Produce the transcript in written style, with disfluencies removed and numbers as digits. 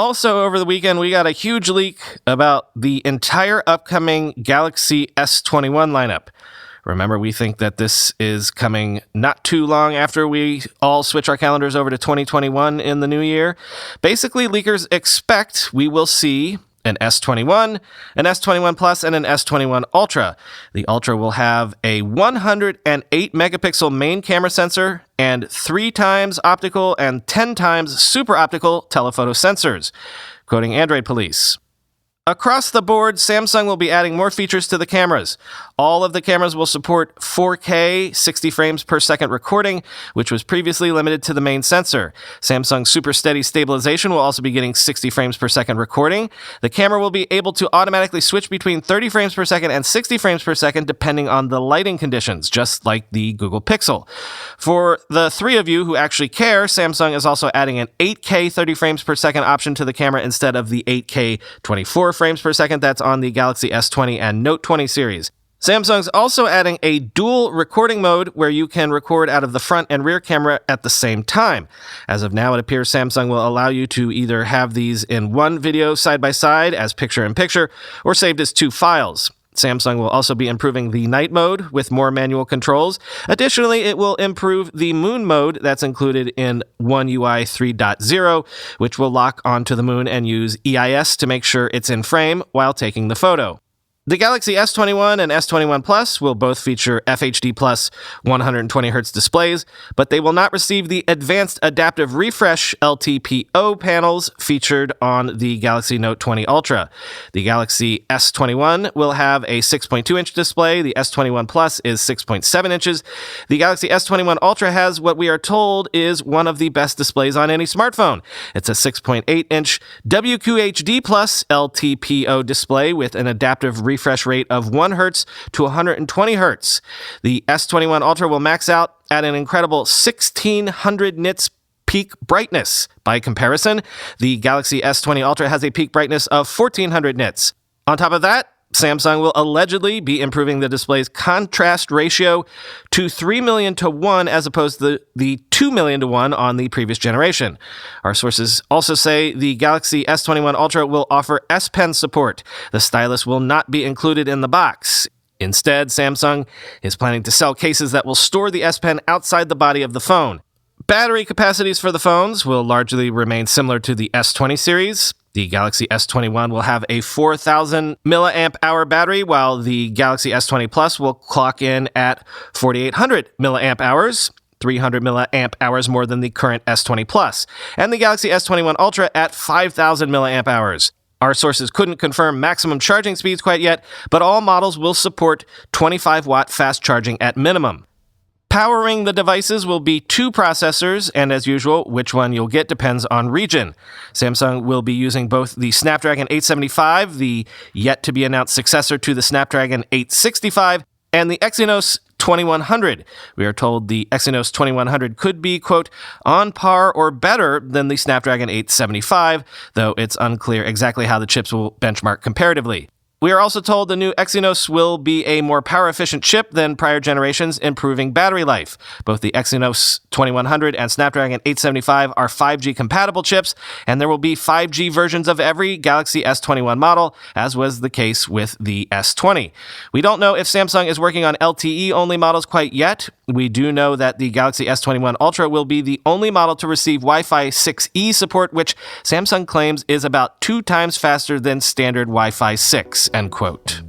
Also, over the weekend, we got a huge leak about the entire upcoming Galaxy S21 lineup. Remember, we think that this is coming not too long after we all switch our calendars over to 2021 in the new year. Basically, leakers expect we will see an S21, an S21 Plus, and an S21 Ultra. The Ultra will have a 108 megapixel main camera sensor and 3 times optical and 10 times super optical telephoto sensors, quoting Android Police. Across the board, Samsung will be adding more features to the cameras. All of the cameras will support 4K 60 frames per second recording, which was previously limited to the main sensor. Samsung Super Steady Stabilization will also be getting 60 frames per second recording. The camera will be able to automatically switch between 30 frames per second and 60 frames per second depending on the lighting conditions, just like the Google Pixel. For the three of you who actually care, Samsung is also adding an 8K 30 frames per second option to the camera instead of the 8K 24 frames per second that's on the Galaxy S20 and Note 20 series. Samsung's also adding a dual recording mode where you can record out of the front and rear camera at the same time. As of now, it appears Samsung will allow you to either have these in one video side by side as picture-in-picture or saved as 2 files. Samsung will also be improving the night mode with more manual controls. Additionally, it will improve the moon mode that's included in One UI 3.0, which will lock onto the moon and use EIS to make sure it's in frame while taking the photo. The Galaxy S21 and S21 Plus will both feature FHD Plus 120Hz displays, but they will not receive the Advanced Adaptive Refresh LTPO panels featured on the Galaxy Note 20 Ultra. The Galaxy S21 will have a 6.2-inch display. The S21 Plus is 6.7 inches. The Galaxy S21 Ultra has what we are told is one of the best displays on any smartphone. It's a 6.8-inch WQHD Plus LTPO display with an adaptive refresh rate of 1 Hz to 120 Hz. The S21 Ultra will max out at an incredible 1600 nits peak brightness. By comparison, the Galaxy S20 Ultra has a peak brightness of 1400 nits. On top of that, Samsung will allegedly be improving the display's contrast ratio to 3 million to 1 as opposed to the 2 million to 1 on the previous generation. Our sources also say the Galaxy S21 Ultra will offer S Pen support. The stylus will not be included in the box. Instead, Samsung is planning to sell cases that will store the S Pen outside the body of the phone. Battery capacities for the phones will largely remain similar to the S20 series. The Galaxy S21 will have a 4,000 milliamp hour battery, while the Galaxy S20 Plus will clock in at 4,800 milliamp hours, 300 milliamp hours more than the current S20 Plus, and the Galaxy S21 Ultra at 5,000 milliamp hours. Our sources couldn't confirm maximum charging speeds quite yet, but all models will support 25-watt fast charging at minimum. Powering the devices will be 2 processors, and as usual, which one you'll get depends on region. Samsung will be using both the Snapdragon 875, the yet-to-be-announced successor to the Snapdragon 865, and the Exynos 2100. We are told the Exynos 2100 could be, quote, on par or better than the Snapdragon 875, though it's unclear exactly how the chips will benchmark comparatively. We are also told the new Exynos will be a more power-efficient chip than prior generations, improving battery life. Both the Exynos 2100 and Snapdragon 875 are 5G-compatible chips, and there will be 5G versions of every Galaxy S21 model, as was the case with the S20. We don't know if Samsung is working on LTE-only models quite yet. We do know that the Galaxy S21 Ultra will be the only model to receive Wi-Fi 6E support, which Samsung claims is about 2 times faster than standard Wi-Fi 6. End quote.